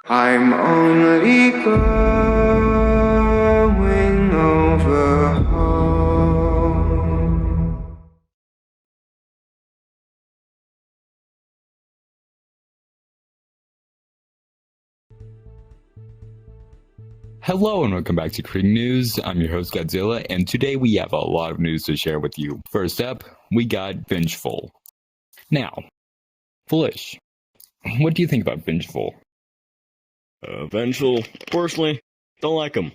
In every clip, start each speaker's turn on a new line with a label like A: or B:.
A: I'm only going over home.
B: Hello and welcome back to Krieg News. I'm your host Godzilla, and today we have a lot of news to share with you. First up, we got Vengeful. Now, Foolish, what do you think about Vengeful?
C: Vengeful, personally, don't like him.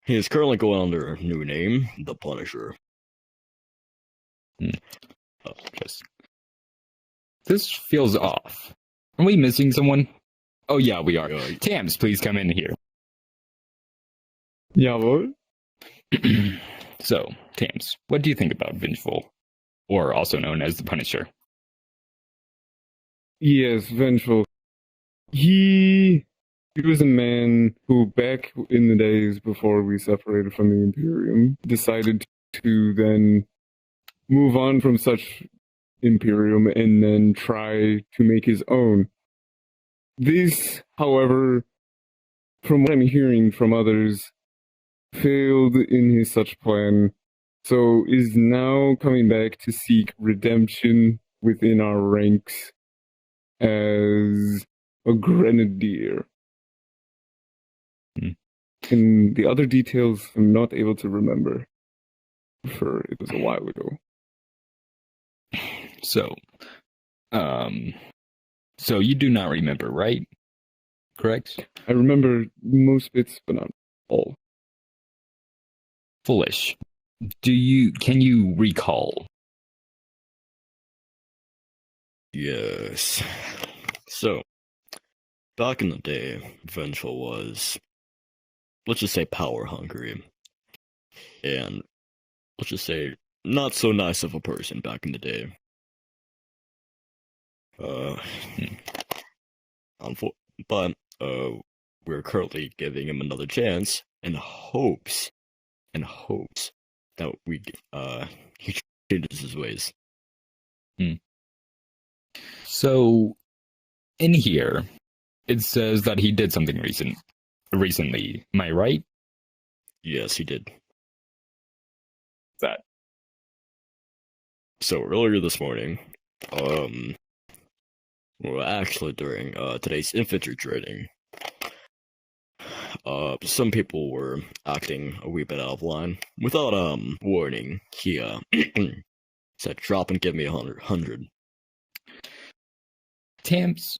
C: He is currently going under a new name, The Punisher.
B: This feels off. Are we missing someone? Oh yeah, we are. Tams, please come in here.
D: Yeah, what?
B: So, Tams, what do you think about Vengeful? Or also known as the Punisher?
D: Yes, Vengeful. He was a man who, back in the days before we separated from the Imperium, decided to then move on from such Imperium and then try to make his own. This, however, from what I'm hearing from others, failed in his such plan, so is now coming back to seek redemption within our ranks as a grenadier. And the other details I'm not able to remember, for it was a while ago.
B: So you do not remember, right? Correct?
D: I remember most bits, but not all.
B: Foolish. Can you recall?
C: Yes. So, back in the day, Vengeful was, let's just say, power hungry. And, let's just say, not so nice of a person back in the day. But we're currently giving him another chance in hopes that he changes his ways.
B: So, in here, it says that he did something recently. Am I right?
C: Yes, he did.
B: That.
C: So earlier this morning, well, actually during today's infantry training, some people were acting a wee bit out of line. Without warning, he said, "Drop and give me 100."
B: Tams,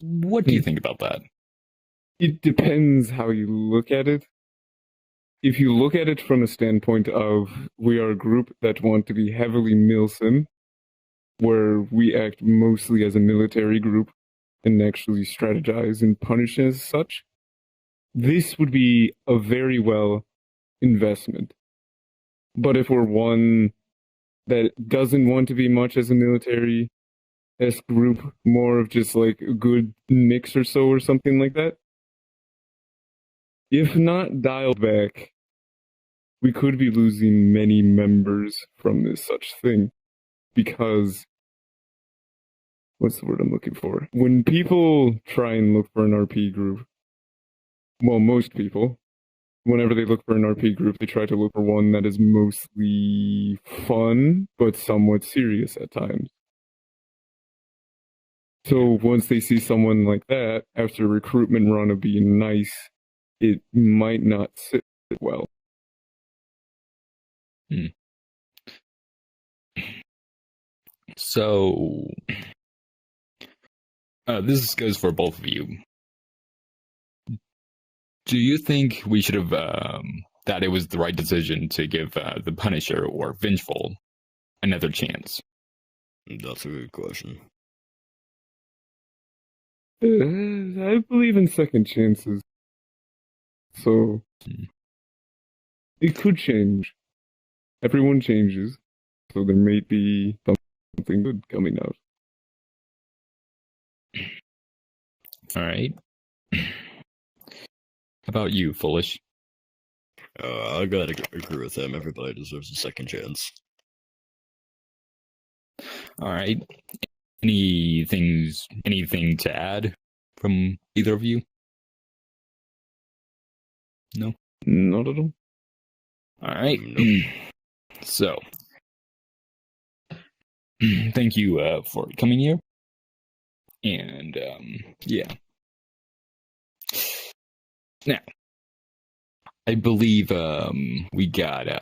B: what do you think about that?
D: It depends how you look at it. If you look at it from a standpoint of we are a group that want to be heavily milsim, where we act mostly as a military group and actually strategize and punish as such, this would be a very well investment. But if we're one that doesn't want to be much as a military-esque group, more of just like a good mix or so or something like that, if not dialed back, we could be losing many members from this such thing. Because, what's the word I'm looking for? When people try and look for an RP group, well, most people, whenever they look for an RP group, they try to look for one that is mostly fun, but somewhat serious at times. So once they see someone like that, after a recruitment run of being nice, it might not sit well.
B: So, this goes for both of you. Do you think we should have, that it was the right decision to give the Punisher or Vengeful another chance?
C: That's a good question.
D: I believe in second chances. So, it could change. Everyone changes. So there may be something good coming out.
B: All right. How about you, Foolish?
C: I gotta agree with him. Everybody deserves a second chance.
B: All right. Anything to add from either of you? No?
D: Not at all.
B: All right.
C: Nope.
B: So, thank you for coming here. And, yeah. Now, I believe we got a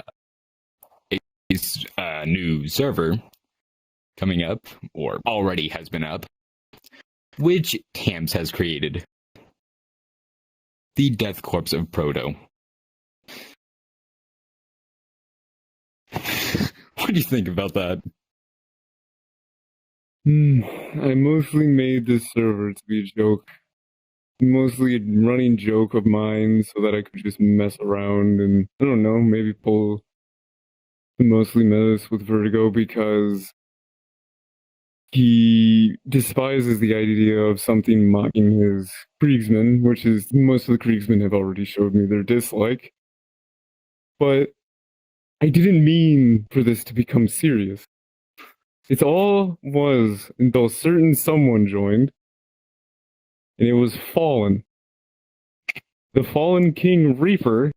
B: new server coming up, or already has been up, which Tams has created. The Death Corpse of Proto. What do you think about that?
D: I mostly made this server to be a joke. Mostly a running joke of mine so that I could just mess around and, I don't know, maybe mostly mess with Vertigo because he despises the idea of something mocking his Kriegsmen, which is most of the Kriegsmen have already showed me their dislike. But I didn't mean for this to become serious. It all was until a certain someone joined, and it was Fallen. The Fallen King Reaper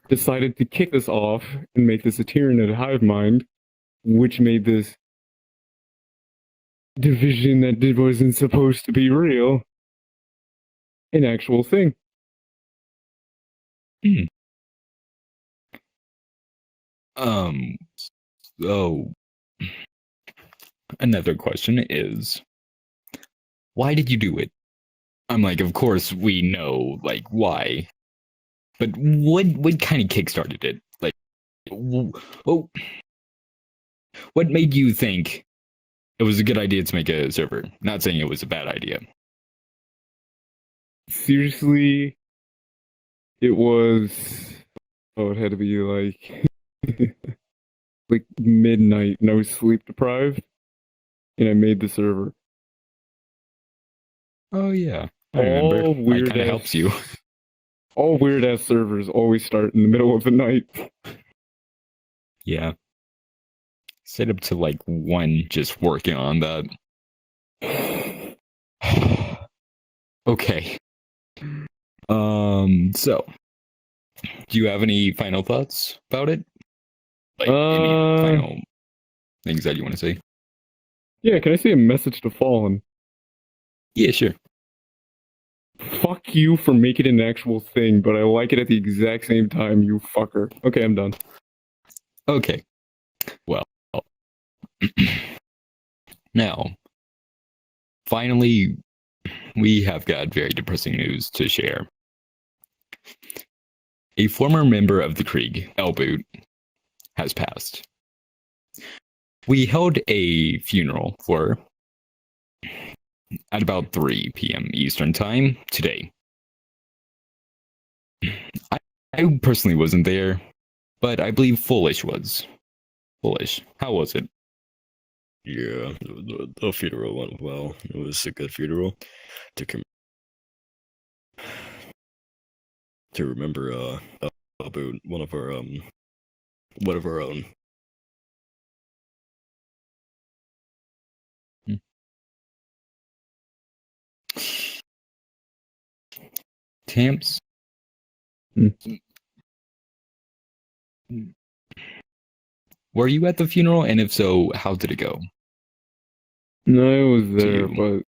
D: decided to kick us off and make this a Tyranid hive mind, which made this division that wasn't supposed to be real an actual thing.
B: So another question is, why did you do it? I'm like, of course we know, like, why. But what kind of kickstarted it? Like, oh, what made you think it was a good idea to make a server? Not saying it was a bad idea.
D: Seriously, it was. Oh, it had to be like like midnight, and I was sleep deprived, and I made the server.
B: Oh yeah, I remember. It kind of helps you.
D: All weird ass servers always start in the middle of the night.
B: Yeah. Set up to like 1 just working on that. Okay. So do you have any final thoughts about it? Like any final things that you want to say?
D: Yeah, can I say a message to Fallen?
B: Yeah, sure.
D: Fuck you for making it an actual thing, but I like it at the exact same time, you fucker. Okay, I'm done.
B: Okay. Well. Now, finally, we have got very depressing news to share. A former member of the Krieg, Elboot, has passed. We held a funeral for at about 3 p.m. Eastern Time today. I personally wasn't there, but I believe Foolish was. Foolish, how was it?
C: Yeah, the funeral went well. It was a good funeral. To remember about one of our own.
B: Tamps? Were you at the funeral? And if so, how did it go?
D: No, I was there,
B: you.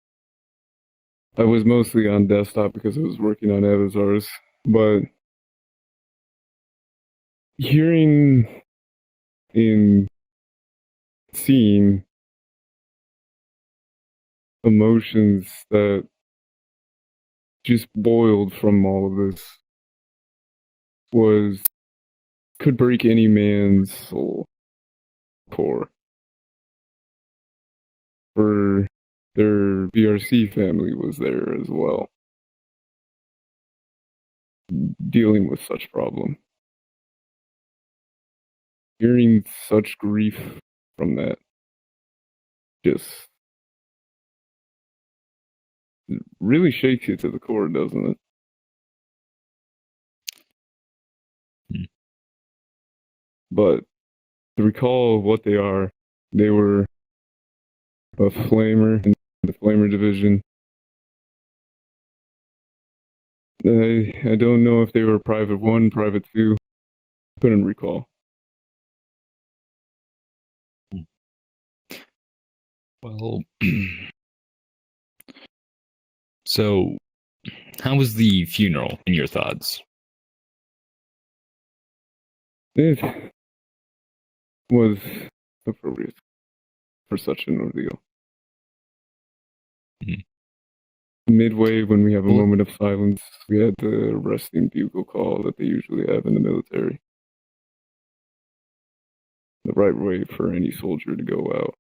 D: but I was mostly on desktop because I was working on avatars. But hearing and seeing emotions that just boiled from all of this could break any man's soul core. For their BRC family was there as well, dealing with such problem. Hearing such grief from that just really shakes you to the core, doesn't it? But to recall what they were a flamer in the flamer division. I don't know if they were Private 1, Private 2. Couldn't recall.
B: Well, so how was the funeral in your thoughts?
D: It was appropriate for such an ordeal.
B: Mhm.
D: Midway, when we have a
B: Well-
D: moment of silence, we had the resting bugle call that they usually have in the military. The right way for any soldier to go out.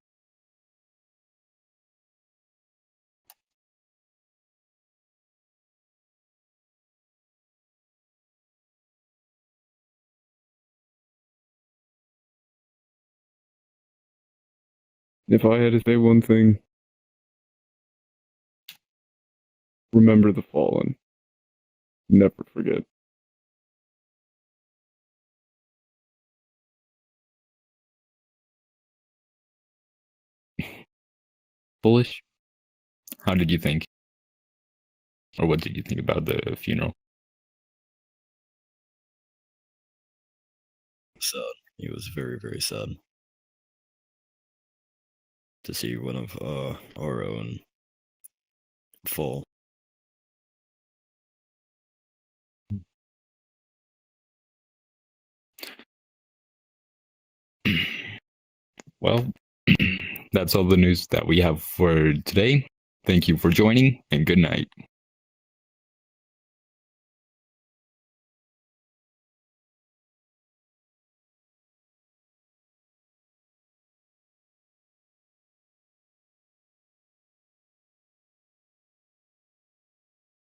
D: If I had to say one thing, remember the fallen. Never forget.
B: Bullish? How did you think? Or what did you think about the funeral?
C: Sad. He was very, very sad to see one of our own fall.
B: Well, that's all the news that we have for today. Thank you for joining, and good night.